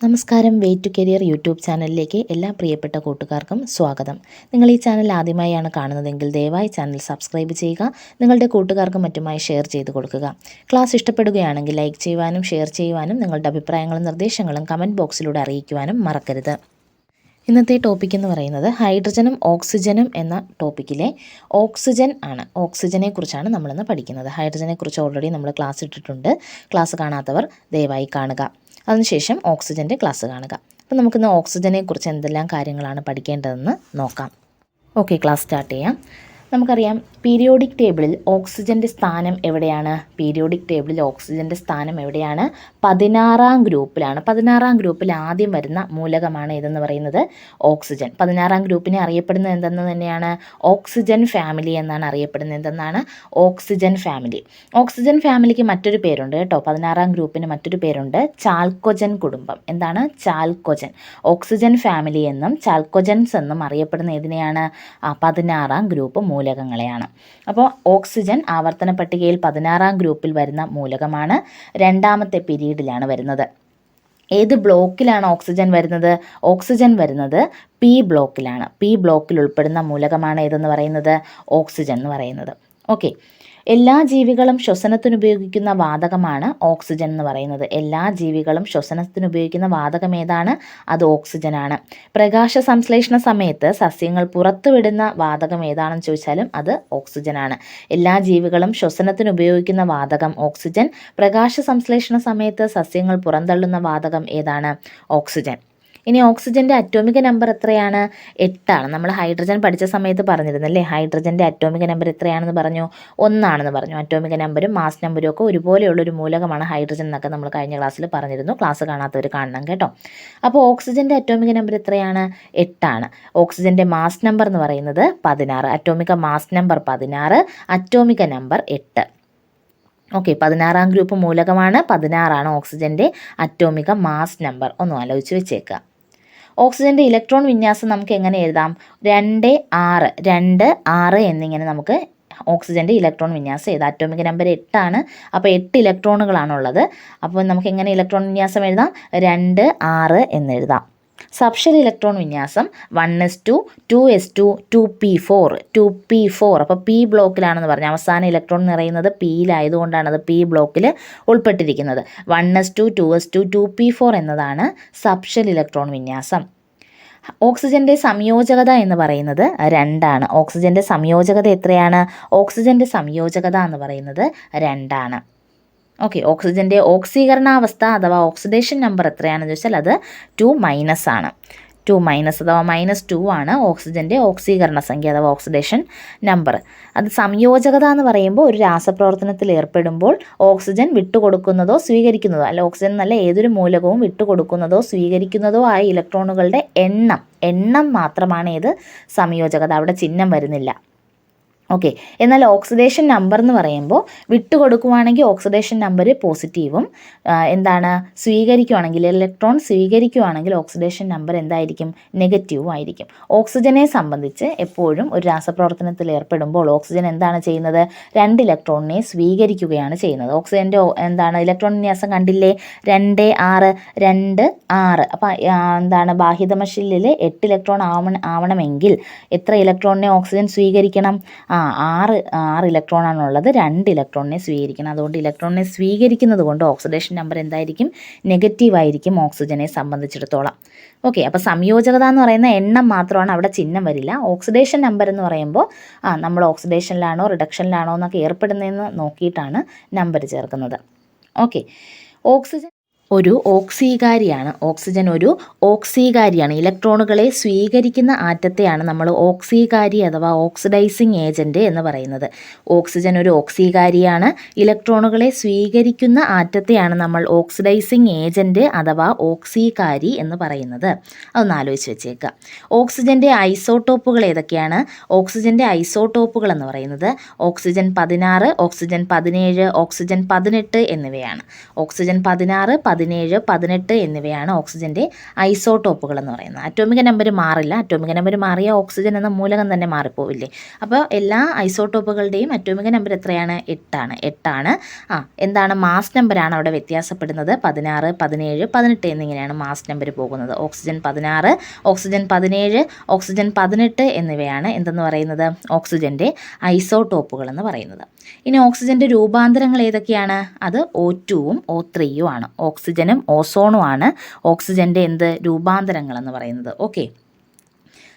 നമസ്കാരം. Weight to career YouTube ചാനലിലേക്ക് എല്ലാ പ്രിയപ്പെട്ട കൂട്ടുകാർക്കും സ്വാഗതം. നിങ്ങൾ ഈ ചാനൽ ആദ്യമായാണ് കാണുന്നതെങ്കിൽ ദയവായി ചാനൽ സബ്സ്ക്രൈബ് ചെയ്യുക. നിങ്ങളുടെ കൂട്ടുകാർക്കും മറ്റുമായി ഷെയർ ചെയ്ത് കൊടുക്കുക. ക്ലാസ് ഇഷ്ടപ്പെടുകയാണെങ്കിൽ ലൈക്ക് ചെയ്യുവാനും ഷെയർ ചെയ്യുവാനും നിങ്ങളുടെ അഭിപ്രായങ്ങളും നിർദ്ദേശങ്ങളും കമൻറ്റ് ബോക്സിലൂടെ അറിയിക്കുവാനും മറക്കരുത്. ഇന്നത്തെ ടോപ്പിക് എന്ന് പറയുന്നത് ഹൈഡ്രജനും ഓക്സിജനും എന്ന ടോപ്പിക്കിലെ ഓക്സിജൻ ആണ്. ഓക്സിജനെ കുറിച്ചാണ് നമ്മളിന്ന് പഠിക്കുന്നത്. ഹൈഡ്രജനെ കുറിച്ച് ഓൾറെഡി നമ്മൾ ക്ലാസ് ഇട്ടിട്ടുണ്ട്. ക്ലാസ് കാണാത്തവർ ദയവായി കാണുക. അതിനുശേഷം ഓക്സിജൻ്റെ ക്ലാസ് കാണുക. അപ്പോൾ നമുക്കിന്ന് ഓക്സിജനെ കുറിച്ച് എന്തെല്ലാം കാര്യങ്ങളാണ് പഠിക്കേണ്ടതെന്ന് നോക്കാം. ഓക്കെ, ക്ലാസ് സ്റ്റാർട്ട് ചെയ്യാം. നമുക്കറിയാം പീരിയോഡിക് ടേബിളിൽ ഓക്സിജൻ്റെ സ്ഥാനം എവിടെയാണ്? പീരിയോഡിക് ടേബിളിൽ ഓക്സിജൻ്റെ സ്ഥാനം എവിടെയാണ്? 16ാം ഗ്രൂപ്പിലാണ്. 16ാം ഗ്രൂപ്പിൽ ആദ്യം വരുന്ന മൂലകമാണ് ഇതെന്ന് പറയുന്നത് ഓക്സിജൻ. 16ാം ഗ്രൂപ്പിനെ അറിയപ്പെടുന്നത് എന്തെന്ന് തന്നെയാണ്? ഓക്സിജൻ ഫാമിലി എന്നാണ് അറിയപ്പെടുന്നത്. എന്തെന്നാണ്? Oxygen family. ഓക്സിജൻ ഫാമിലിക്ക് മറ്റൊരു പേരുണ്ട് കേട്ടോ. 16ാം ഗ്രൂപ്പിന് മറ്റൊരു പേരുണ്ട്, ചാൽക്കോജൻ കുടുംബം. എന്താണ്? ചാൽക്കോജൻ. ഓക്സിജൻ ഫാമിലി എന്നും ചാൽക്കോജൻസ് എന്നും അറിയപ്പെടുന്ന ഇതിനെയാണ് 16ാം ഗ്രൂപ്പ് മൂലകങ്ങളെയാണ്. അപ്പോൾ ഓക്സിജൻ ആവർത്തന പട്ടികയിൽ 16ാം ഗ്രൂപ്പിൽ വരുന്ന മൂലകമാണ്. രണ്ടാമത്തെ പീരീഡിലാണ് വരുന്നത്. ഏത് ബ്ലോക്കിലാണ് ഓക്സിജൻ വരുന്നത്? ഓക്സിജൻ വരുന്നത് പി ബ്ലോക്കിലാണ്. പി ബ്ലോക്കിൽ ഉൾപ്പെടുന്ന മൂലകമാണ് ഏതെന്ന് പറയുന്നത്? ഓക്സിജൻ എന്ന് പറയുന്നത്. ഓക്കെ, എല്ലാ ജീവികളും ശ്വസനത്തിനുപയോഗിക്കുന്ന വാതകമാണ് ഓക്സിജൻ എന്ന് പറയുന്നത്. എല്ലാ ജീവികളും ശ്വസനത്തിനുപയോഗിക്കുന്ന വാതകം ഏതാണ്? അത് ഓക്സിജനാണ്. പ്രകാശ സംശ്ലേഷണ സമയത്ത് സസ്യങ്ങൾ പുറത്തുവിടുന്ന വാതകം ഏതാണെന്ന് ചോദിച്ചാലും അത് ഓക്സിജനാണ്. എല്ലാ ജീവികളും ശ്വസനത്തിനുപയോഗിക്കുന്ന വാതകം ഓക്സിജൻ. പ്രകാശ സംശ്ലേഷണ സമയത്ത് സസ്യങ്ങൾ പുറന്തള്ളുന്ന വാതകം ഏതാണ്? ഓക്സിജൻ. ഇനി ഓക്സിജൻ്റെ അറ്റോമിക നമ്പർ എത്രയാണ്? 8 നമ്മൾ ഹൈഡ്രജൻ പഠിച്ച സമയത്ത് പറഞ്ഞിരുന്നല്ലേ, ഹൈഡ്രജൻ്റെ അറ്റോമിക നമ്പർ എത്രയാണെന്ന് പറഞ്ഞു? 1 പറഞ്ഞു. അറ്റോമിക നമ്പരും മാസ് നമ്പരും ഒക്കെ ഒരുപോലെയുള്ളൊരു മൂലകമാണ് ഹൈഡ്രജൻ എന്നൊക്കെ നമ്മൾ കഴിഞ്ഞ ക്ലാസ്സിൽ പറഞ്ഞിരുന്നു. ക്ലാസ് കാണാത്തവർ കാണണം കേട്ടോ. അപ്പോൾ ഓക്സിജൻ്റെ അറ്റോമിക നമ്പർ എത്രയാണ്? 8. ഓക്സിജൻ്റെ മാസ് നമ്പർ എന്ന് പറയുന്നത് 16. Atomic mass number 16, atomic number 8. Okay, 16ാം ഗ്രൂപ്പ് മൂലകമാണ്. 16 ഓക്സിജൻ്റെ അറ്റോമിക മാസ് നമ്പർ. ഒന്ന് ആലോചിച്ച് വെച്ചേക്കുക. ഓക്സിജൻ്റെ ഇലക്ട്രോൺ വിന്യാസം നമുക്ക് എങ്ങനെ എഴുതാം? 2 6 എന്നിങ്ങനെ നമുക്ക് ഓക്സിജൻ്റെ ഇലക്ട്രോൺ വിന്യാസം എഴുതാം. അറ്റോമിക നമ്പർ 8. അപ്പോൾ 8 ഇലക്ട്രോണുകളാണുള്ളത്. അപ്പോൾ നമുക്ക് എങ്ങനെ ഇലക്ട്രോൺ വിന്യാസം എഴുതാം? 2 6 എന്നെഴുതാം. സബ്ഷെൽ ഇലക്ട്രോൺ വിന്യാസം 1s2 2s2 2p4 2p4. അപ്പോൾ പി ബ്ലോക്കിലാണെന്ന് പറഞ്ഞു. അവസാന ഇലക്ട്രോൺ നിറയുന്നത് പിയിലായതുകൊണ്ടാണ് അത് പി ബ്ലോക്കിൽ ഉൾപ്പെട്ടിരിക്കുന്നത്. 1s2 2s2 2p4 എന്നതാണ് സബ്ഷെൽ ഇലക്ട്രോൺ വിന്യാസം. ഓക്സിജൻ്റെ സംയോജകത എന്ന് പറയുന്നത് 2. ഓക്സിജൻ്റെ സംയോജകത എത്രയാണ്? ഓക്സിജൻ്റെ സംയോജകത എന്ന് പറയുന്നത് 2. ഓക്കെ, ഓക്സിജൻ്റെ ഓക്സീകരണാവസ്ഥ അഥവാ ഓക്സിഡേഷൻ നമ്പർ എത്രയാണെന്ന് ചോദിച്ചാൽ അത് 2- ആണ്. 2- അഥവാ -2 ആണ് ഓക്സിജൻ്റെ ഓക്സീകരണ സംഖ്യ അഥവാ ഓക്സിഡേഷൻ നമ്പർ. അത് സംയോജകത എന്ന് പറയുമ്പോൾ ഒരു രാസപ്രവർത്തനത്തിൽ ഏർപ്പെടുമ്പോൾ ഓക്സിജൻ വിട്ടുകൊടുക്കുന്നതോ സ്വീകരിക്കുന്നതോ, അല്ല ഓക്സിജൻ എന്നല്ല ഏതൊരു മൂലകവും വിട്ടുകൊടുക്കുന്നതോ സ്വീകരിക്കുന്നതോ ആയ ഇലക്ട്രോണുകളുടെ എണ്ണം മാത്രമാണ് ഏത്? സംയോജകത. അവിടെ ചിഹ്നം വരുന്നില്ല. ഓക്കെ, എന്നാൽ ഓക്സിഡേഷൻ നമ്പർ എന്ന് പറയുമ്പോൾ വിട്ടുകൊടുക്കുവാണെങ്കിൽ ഓക്സിഡേഷൻ നമ്പർ പോസിറ്റീവും, എന്താണ് സ്വീകരിക്കുവാണെങ്കിൽ ഇലക്ട്രോൺ സ്വീകരിക്കുവാണെങ്കിൽ ഓക്സിഡേഷൻ നമ്പർ എന്തായിരിക്കും? നെഗറ്റീവും ആയിരിക്കും. ഓക്സിജനെ സംബന്ധിച്ച് എപ്പോഴും ഒരു രാസപ്രവർത്തനത്തിൽ ഏർപ്പെടുമ്പോൾ ഓക്സിജൻ എന്താണ് ചെയ്യുന്നത്? 2 ഇലക്ട്രോണിനെ സ്വീകരിക്കുകയാണ് ചെയ്യുന്നത്. ഓക്സിജൻ്റെ എന്താണ് ഇലക്ട്രോൺ വിന്യാസം കണ്ടില്ലേ? 2 6 2 6. അപ്പോൾ എന്താണ് ബാഹ്യതമശില്ലിൽ 8 ഇലക്ട്രോൺ ആവണമെങ്കിൽ എത്ര ഇലക്ട്രോണിനെ ഓക്സിജൻ സ്വീകരിക്കണം? 6 ഇലക്ട്രോണാണുള്ളത്. 2 ഇലക്ട്രോണിനെ സ്വീകരിക്കണം. അതുകൊണ്ട് ഇലക്ട്രോണിനെ സ്വീകരിക്കുന്നത് കൊണ്ട് ഓക്സിഡേഷൻ നമ്പർ എന്തായിരിക്കും? നെഗറ്റീവായിരിക്കും ഓക്സിജനെ സംബന്ധിച്ചിടത്തോളം. ഓക്കെ, അപ്പോൾ സംയോജകത എന്ന് പറയുന്ന എണ്ണം മാത്രമാണ്, അവിടെ ചിഹ്നം വരില്ല. ഓക്സിഡേഷൻ നമ്പർ എന്ന് പറയുമ്പോൾ നമ്മൾ ഓക്സിഡേഷനിലാണോ റിഡക്ഷനിലാണോ എന്നൊക്കെ ഏർപ്പെടുന്നതെന്ന് നോക്കിയിട്ടാണ് നമ്പർ ചേർക്കുന്നത്. ഓക്കെ, ഓക്സിജൻ ഒരു ഓക്സീകാരിയാണ്. ഓക്സിജൻ ഒരു ഓക്സീകാരിയാണ്. ഇലക്ട്രോണുകളെ സ്വീകരിക്കുന്ന ആറ്റത്തെയാണ് നമ്മൾ ഓക്സീകാരി അഥവാ ഓക്സിഡൈസിങ് ഏജൻറ്റ് എന്ന് പറയുന്നത്. ഓക്സിജൻ ഒരു ഓക്സീകാരിയാണ്. ഇലക്ട്രോണുകളെ സ്വീകരിക്കുന്ന ആറ്റത്തെയാണ് നമ്മൾ ഓക്സിഡൈസിങ് ഏജൻറ്റ് അഥവാ ഓക്സീകാരി എന്ന് പറയുന്നത്. അതൊന്ന് ആലോചിച്ച് വെച്ചേക്കുക. ഓക്സിജൻ്റെ ഐസോട്ടോപ്പുകൾ ഏതൊക്കെയാണ്? ഓക്സിജൻ്റെ ഐസോട്ടോപ്പുകൾ എന്ന് പറയുന്നത് ഓക്സിജൻ 16, ഓക്സിജൻ 17, ഓക്സിജൻ 18 എന്നിവയാണ്. ഓക്സിജൻ 16, 17, 18 എന്നിവയാണ് ഓക്സിജൻ്റെ ഐസോടോപ്പുകൾ എന്ന് പറയുന്നത്. അറ്റോമിക നമ്പർ മാറില്ല. അറ്റോമിക നമ്പർ മാറിയ ഓക്സിജൻ എന്ന മൂലകം തന്നെ മാറിപ്പോവില്ലേ. അപ്പോൾ എല്ലാ ഐസോടോപ്പുകളുടെയും അറ്റോമിക നമ്പർ എത്രയാണ്? 8ആണ്. എന്താണ് മാസ് നമ്പറാണ് അവിടെ വ്യത്യാസപ്പെടുന്നത്. 16, 17, 18 എന്നിങ്ങനെയാണ് മാസ് നമ്പർ പോകുന്നത്. ഓക്സിജൻ 16, ഓക്സിജൻ 17, ഓക്സിജൻ 18 എന്നിവയാണ് എന്തെന്ന് പറയുന്നത്? ഓക്സിജൻ്റെ ഐസോടോപ്പുകൾ എന്ന് പറയുന്നത്. ഇനി ഓക്സിജൻ്റെ രൂപാന്തരങ്ങൾ ഏതൊക്കെയാണ്? അത് O2ഉം O3ഉം ആണ്. ഓക്സിജനും ഓസോണും ആണ് ഓക്സിജൻ്റെ രൂപാന്തരങ്ങൾ എന്ന് പറയുന്നത്. ഓക്കെ,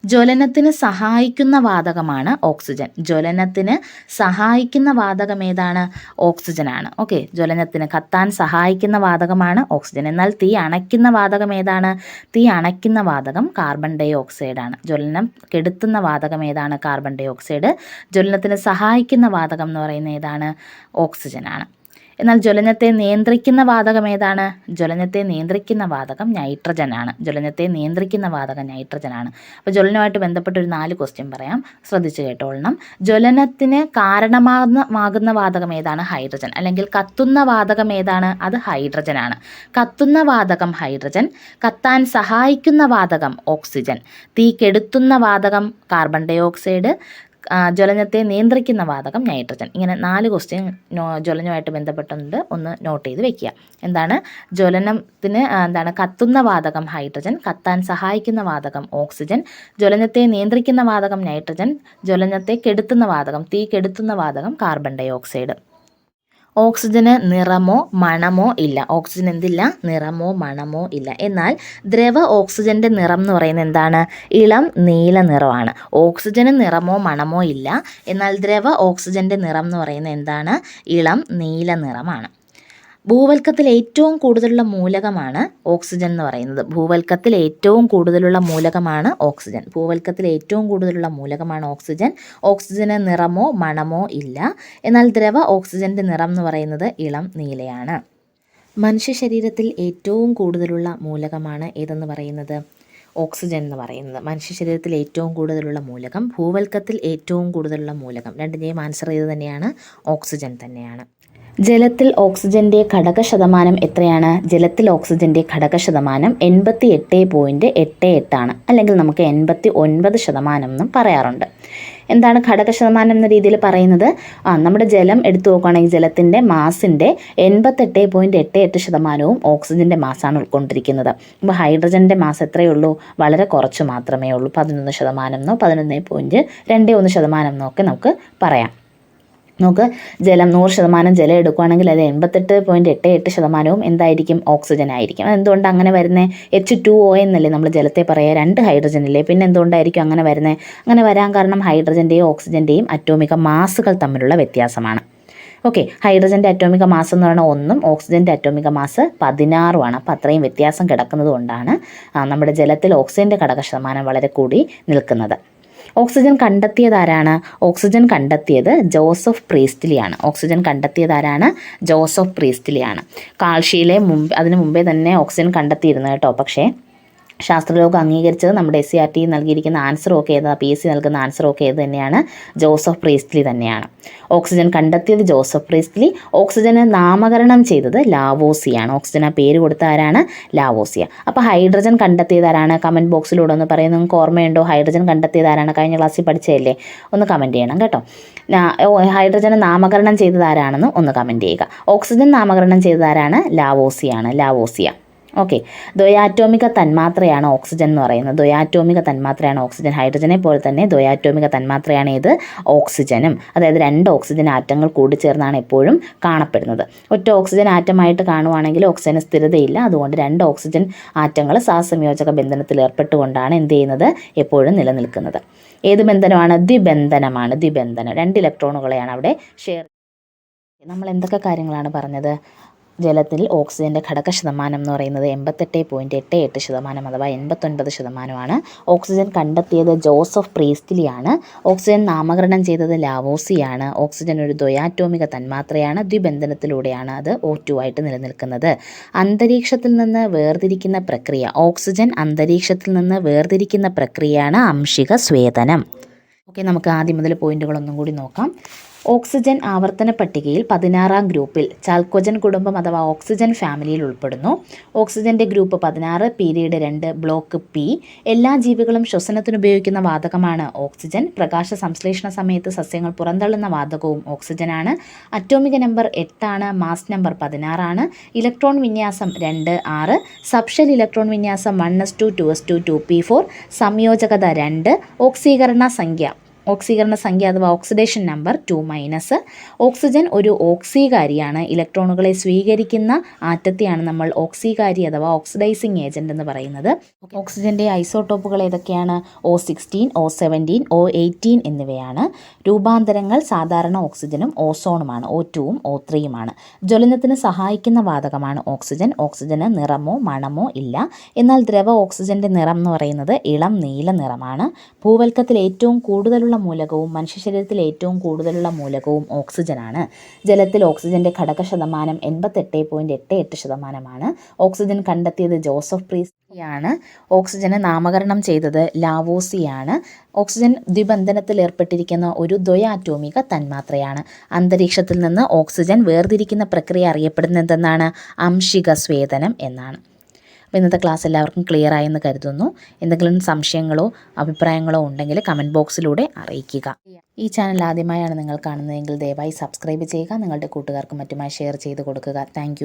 ജ്വലനത്തിന് സഹായിക്കുന്ന വാതകമാണ് ഓക്സിജൻ. ജ്വലനത്തിന് സഹായിക്കുന്ന വാതകം ഏതാണ്? ഓക്സിജനാണ്. ഓക്കെ, ജ്വലനത്തിന് കത്താൻ സഹായിക്കുന്ന വാതകമാണ് ഓക്സിജൻ. എന്നാൽ തീ അണയ്ക്കുന്ന വാതകം ഏതാണ്? തീ അണയ്ക്കുന്ന വാതകം കാർബൺ ഡൈ ഓക്സൈഡാണ്. ജ്വലനം കെടുത്തുന്ന വാതകം ഏതാണ്? Carbon dye oxide. ജ്വലനത്തിന് സഹായിക്കുന്ന വാതകം എന്ന് പറയുന്നത് ഏതാണ്? ഓക്സിജനാണ്. എന്നാൽ ജ്വലനത്തെ നിയന്ത്രിക്കുന്ന വാതകം ഏതാണ്? ജ്വലനത്തെ നിയന്ത്രിക്കുന്ന വാതകം നൈട്രജനാണ്. ജ്വലനത്തെ നിയന്ത്രിക്കുന്ന വാതകം നൈട്രജനാണ്. അപ്പോൾ ജ്വലനവുമായിട്ട് ബന്ധപ്പെട്ട ഒരു 4 ക്വസ്റ്റ്യൻ പറയാം, ശ്രദ്ധിച്ച് കേട്ടോളണം. ജ്വലനത്തിന് കാരണമാകുന്ന വാതകം ഏതാണ്? ഹൈഡ്രജൻ. അല്ലെങ്കിൽ കത്തുന്ന വാതകം ഏതാണ്? അത് ഹൈഡ്രജനാണ്. കത്തുന്ന വാതകം ഹൈഡ്രജൻ, കത്താൻ സഹായിക്കുന്ന വാതകം ഓക്സിജൻ, തീ കെടുത്തുന്ന വാതകം കാർബൺ ഡൈ ഓക്സൈഡ്, ജ്വലനത്തെ നിയന്ത്രിക്കുന്ന വാതകം നൈട്രജൻ. ഇങ്ങനെ 4 ക്വസ്റ്റ്യൻ ജ്വലനവുമായിട്ട് ബന്ധപ്പെട്ടുണ്ട്, ഒന്ന് നോട്ട് ചെയ്ത് വെക്കുക. എന്താണ്? ജ്വലനത്തിന് കത്തുന്ന വാതകം ഹൈഡ്രജൻ, കത്താൻ സഹായിക്കുന്ന വാതകം ഓക്സിജൻ, ജ്വലനത്തെ നിയന്ത്രിക്കുന്ന വാതകം നൈട്രജൻ, ജ്വലനത്തെ കെടുത്തുന്ന വാതകം, തീ കെടുത്തുന്ന വാതകം കാർബൺ ഡൈ ഓക്സൈഡ്. ഓക്സിജന് നിറമോ മണമോ ഇല്ല. ഓക്സിജൻ എന്തില്ല? നിറമോ മണമോ ഇല്ല. എന്നാൽ ദ്രവ ഓക്സിജൻ്റെ നിറം എന്ന് പറയുന്നത് എന്താണ്? ഇളം നീല നിറമാണ്. ഓക്സിജന് നിറമോ മണമോ ഇല്ല. എന്നാൽ ദ്രവ ഓക്സിജൻ്റെ നിറം എന്ന് പറയുന്നത് എന്താണ്? ഇളം നീല നിറമാണ്. ഭൂവൽക്കത്തിൽ ഏറ്റവും കൂടുതലുള്ള മൂലകമാണ് ഓക്സിജൻ എന്ന് പറയുന്നത്. ഭൂവൽക്കത്തിൽ ഏറ്റവും കൂടുതലുള്ള മൂലകമാണ് ഓക്സിജൻ. ഭൂവൽക്കത്തിൽ ഏറ്റവും കൂടുതലുള്ള മൂലകമാണ് ഓക്സിജൻ. ഓക്സിജന് നിറമോ മണമോ ഇല്ല. എന്നാൽ ദ്രവ ഓക്സിജൻ്റെ നിറം എന്ന് പറയുന്നത് ഇളം നീലയാണ്. മനുഷ്യ ശരീരത്തിൽ ഏറ്റവും കൂടുതലുള്ള മൂലകമാണ് ഏതെന്ന് പറയുന്നത്? ഓക്സിജൻ എന്ന് പറയുന്നത്. മനുഷ്യ ശരീരത്തിൽ ഏറ്റവും കൂടുതലുള്ള മൂലകം, ഭൂവൽക്കത്തിൽ ഏറ്റവും കൂടുതലുള്ള മൂലകം, രണ്ടിൻ്റെയും ആൻസർ ഇത് തന്നെയാണ്, ഓക്സിജൻ തന്നെയാണ്. ജലത്തിൽ ഓക്സിജൻ്റെ ഘടകശതമാനം എത്രയാണ്? ജലത്തിൽ ഓക്സിജൻ്റെ ഘടകശതമാനം 88.88 ആണ്. അല്ലെങ്കിൽ നമുക്ക് 89% എന്നും പറയാറുണ്ട്. എന്താണ് ഘടകശതമാനം എന്ന രീതിയിൽ പറയുന്നത്? നമ്മുടെ ജലം എടുത്തു നോക്കുകയാണെങ്കിൽ ജലത്തിൻ്റെ മാസിൻ്റെ 88.88% ഓക്സിജൻ്റെ മാസാണ് ഉൾക്കൊണ്ടിരിക്കുന്നത്. അപ്പോൾ ഹൈഡ്രജൻ്റെ മാസ് എത്രയേ ഉള്ളൂ? വളരെ കുറച്ച് മാത്രമേ ഉള്ളൂ. 11% എന്നോ 11.21% എന്നോ ഒക്കെ നമുക്ക് പറയാം. നമുക്ക് ജലം 100% ജലം എടുക്കുകയാണെങ്കിൽ അത് 88.88% എന്തായിരിക്കും? ഓക്സിജൻ ആയിരിക്കും. അതെന്തുകൊണ്ട് അങ്ങനെ വരുന്നത്? H2O എന്നല്ലേ നമ്മൾ ജലത്തെ പറയുക, 2 ഹൈഡ്രജൻ ഇല്ലേ, പിന്നെ എന്തുകൊണ്ടായിരിക്കും അങ്ങനെ വരുന്നത്? അങ്ങനെ വരാൻ കാരണം ഹൈഡ്രജൻ്റെയും ഓക്സിജൻ്റെയും അറ്റോമിക മാസുകൾ തമ്മിലുള്ള വ്യത്യാസമാണ്. ഓക്കെ, ഹൈഡ്രജൻ്റെ അറ്റോമിക മാസ് എന്ന് പറയുന്നത് 1ഉം ഓക്സിജൻ്റെ അറ്റോമിക മാസ് 16ഉമാണ്. അപ്പോൾ അത്രയും വ്യത്യാസം കിടക്കുന്നത് കൊണ്ടാണ് നമ്മുടെ ജലത്തിൽ ഓക്സിജൻ്റെ ഘടകശതമാനം വളരെ കൂടി നിൽക്കുന്നത്. ഓക്സിജൻ കണ്ടെത്തിയത് ആരാണ്? ഓക്സിജൻ കണ്ടെത്തിയത് ജോസഫ് പ്രീസ്റ്റ്ലിയാണ്. ഓക്സിജൻ കണ്ടെത്തിയത് ആരാണ്? ജോസഫ് പ്രീസ്റ്റ്ലിയാണ്. കാൾഷിയിലെ അതിനു മുമ്പേ തന്നെ ഓക്സിജൻ കണ്ടെത്തിയിരുന്നു കേട്ടോ. പക്ഷേ ശാസ്ത്രലോകം അംഗീകരിച്ചത് നമ്മുടെ SCERT നൽകിയിരിക്കുന്ന ആൻസറൊക്കെ ഏതാ? PSC നൽകുന്ന ആൻസറൊക്കെ ഏത് തന്നെയാണ്? ജോസഫ് പ്രീസ്റ്റ്ലി തന്നെയാണ്. ഓക്സിജൻ കണ്ടെത്തിയത് ജോസഫ് പ്രീസ്റ്റ്ലി. ഓക്സിജന് നാമകരണം ചെയ്തത് ലാവോസിയാണ്. ഓക്സിജൻ ആ പേര് കൊടുത്ത ആരാണ്? ലാവോസിയ. അപ്പോൾ ഹൈഡ്രജൻ കണ്ടെത്തിയത് ആരാണ്? കമൻറ്റ് ബോക്സിലൂടെ ഒന്ന് പറയും. നിങ്ങൾക്ക് ഓർമ്മയുണ്ടോ ഹൈഡ്രജൻ കണ്ടെത്തിയത് ആരാണ്? കഴിഞ്ഞ ക്ലാസ്സിൽ പഠിച്ചതല്ലേ? ഒന്ന് കമൻറ്റ് ചെയ്യണം കേട്ടോ. ഹൈഡ്രജനെ നാമകരണം ചെയ്തത് ആരാണെന്ന് ഒന്ന് കമൻറ്റ് ചെയ്യുക. ഓക്സിജൻ നാമകരണം ചെയ്തത് ആരാണ്? ലാവോസിയാണ്. ലാവോസിയ. ഓക്കെ, ദ്വയാറ്റോമിക തന്മാത്രയാണ് ഓക്സിജൻ എന്ന് പറയുന്നത്. ദ്വയാറ്റോമിക തന്മാത്രയാണ് ഓക്സിജൻ. ഹൈഡ്രജനെ പോലെ തന്നെ ദ്വയാറ്റോമിക തന്മാത്രയാണ് ഇത് ഓക്സിജനും. അതായത് 2 ഓക്സിജൻ ആറ്റങ്ങൾ കൂടിച്ചേർന്നാണ് എപ്പോഴും കാണപ്പെടുന്നത്. ഒറ്റ ഓക്സിജൻ ആറ്റമായിട്ട് കാണുവാണെങ്കിൽ ഓക്സിജന് സ്ഥിരതയില്ല. അതുകൊണ്ട് 2 ഓക്സിജൻ ആറ്റങ്ങൾ സഹസംയോജക ബന്ധനത്തിൽ ഏർപ്പെട്ടുകൊണ്ടാണ് എന്ത് ചെയ്യുന്നത്? എപ്പോഴും നിലനിൽക്കുന്നത്. ഏത് ബന്ധനമാണ്? ദ്വിബന്ധനമാണ്. ദ്വിബന്ധനം. 2 ഇലക്ട്രോണുകളെയാണ് അവിടെ ഷെയർ. നമ്മൾ എന്തൊക്കെ കാര്യങ്ങളാണ് പറഞ്ഞത്? ജലത്തിൽ ഓക്സിജൻ്റെ ഘടകശതമാനം എന്ന് പറയുന്നത് 88.88% അഥവാ 89%. ഓക്സിജൻ കണ്ടെത്തിയത് ജോസഫ് പ്രീസ്റ്റ്ലിയാണ്. ഓക്സിജൻ നാമകരണം ചെയ്തത് ലാവോസിയാണ്. ഓക്സിജൻ ഒരു ദ്വയാറ്റോമിക തന്മാത്രയാണ്. ദ്വിബന്ധനത്തിലൂടെയാണ് അത് O2 ആയിട്ട് നിലനിൽക്കുന്നത്. അന്തരീക്ഷത്തിൽ നിന്ന് വേർതിരിക്കുന്ന പ്രക്രിയ, ഓക്സിജൻ അന്തരീക്ഷത്തിൽ നിന്ന് വേർതിരിക്കുന്ന പ്രക്രിയയാണ് ആംശിക സ്വേദനം. ഓക്കെ, നമുക്ക് ആദ്യം മുതൽ പോയിന്റുകളൊന്നും കൂടി നോക്കാം. ഓക്സിജൻ ആവർത്തന പട്ടികയിൽ 16-ാം ഗ്രൂപ്പിൽ ചാൽക്കോജൻ കുടുംബം അഥവാ ഓക്സിജൻ ഫാമിലിയിൽ ഉൾപ്പെടുന്നു. ഓക്സിജൻ്റെ ഗ്രൂപ്പ് 16, പീരീഡ് 2, ബ്ലോക്ക് പി. എല്ലാ ജീവികളും ശ്വസനത്തിനുപയോഗിക്കുന്ന വാതകമാണ് ഓക്സിജൻ. പ്രകാശ സംശ്ലേഷണ സമയത്ത് സസ്യങ്ങൾ പുറന്തള്ളുന്ന വാതകവും ഓക്സിജനാണ്. അറ്റോമിക നമ്പർ 8 ആണ്. മാസ് നമ്പർ 16 ആണ്. ഇലക്ട്രോൺ വിന്യാസം 2, 6. സബ്ഷെൽ ഇലക്ട്രോൺ വിന്യാസം 1s2, 2s2, 2p4. സംയോജകത 2. ഓക്സീകരണ സംഖ്യ അഥവാ ഓക്സിഡേഷൻ നമ്പർ 2-. ഓക്സിജൻ ഒരു ഓക്സീകാരിയാണ്. ഇലക്ട്രോണുകളെ സ്വീകരിക്കുന്ന ആറ്റത്തെയാണ് നമ്മൾ ഓക്സീകാരി അഥവാ ഓക്സിഡൈസിങ് ഏജൻറ്റ് എന്ന് പറയുന്നത്. ഓക്സിജൻ്റെ ഐസോട്ടോപ്പുകൾ ഏതൊക്കെയാണ്? O16, O17, O18 എന്നിവയാണ്. രൂപാന്തരങ്ങൾ സാധാരണ ഓക്സിജനും ഓസോണുമാണ്. O2ഉം O3യുമാണ്. ജ്വലനത്തിന് സഹായിക്കുന്ന വാതകമാണ് ഓക്സിജൻ. ഓക്സിജന് നിറമോ മണമോ ഇല്ല. എന്നാൽ ദ്രവ ഓക്സിജൻ്റെ നിറം എന്ന് പറയുന്നത് ഇളം നീല നിറമാണ്. ഭൂവൽക്കത്തിൽ ഏറ്റവും കൂടുതലുള്ള മൂലകവും മനുഷ്യ ശരീരത്തിൽ ഏറ്റവും കൂടുതലുള്ള മൂലകവും ഓക്സിജനാണ്. ജലത്തിൽ ഓക്സിജൻ്റെ ഘടക ശതമാനം 88.88%. ഓക്സിജൻ കണ്ടെത്തിയത് ജോസഫ് പ്രീസ്ലിയാണ്. ഓക്സിജനെ നാമകരണം ചെയ്തത് ലാവോസിയാണ്. ഓക്സിജൻ ദ്വിബന്ധനത്തിൽ ഏർപ്പെട്ടിരിക്കുന്ന ഒരു ദ്വയാറ്റോമിക തന്മാത്രയാണ്. അന്തരീക്ഷത്തിൽ നിന്ന് ഓക്സിജൻ വേർതിരിക്കുന്ന പ്രക്രിയ അറിയപ്പെടുന്നത് എന്തെന്നാണ്? ആംശിക സ്വേദനം എന്നാണ്. അപ്പോൾ ഇന്നത്തെ ക്ലാസ് എല്ലാവർക്കും ക്ലിയർ ആയെന്ന് കരുതുന്നു. എന്തെങ്കിലും സംശയങ്ങളോ അഭിപ്രായങ്ങളോ ഉണ്ടെങ്കിൽ കമൻറ്റ് ബോക്സിലൂടെ അറിയിക്കുക. ഈ ചാനൽ ആദ്യമായാണ് നിങ്ങൾ കാണുന്നതെങ്കിൽ ദയവായി സബ്സ്ക്രൈബ് ചെയ്യുക. നിങ്ങളുടെ കൂട്ടുകാർക്കും മറ്റുമായി ഷെയർ ചെയ്ത് കൊടുക്കുക. താങ്ക്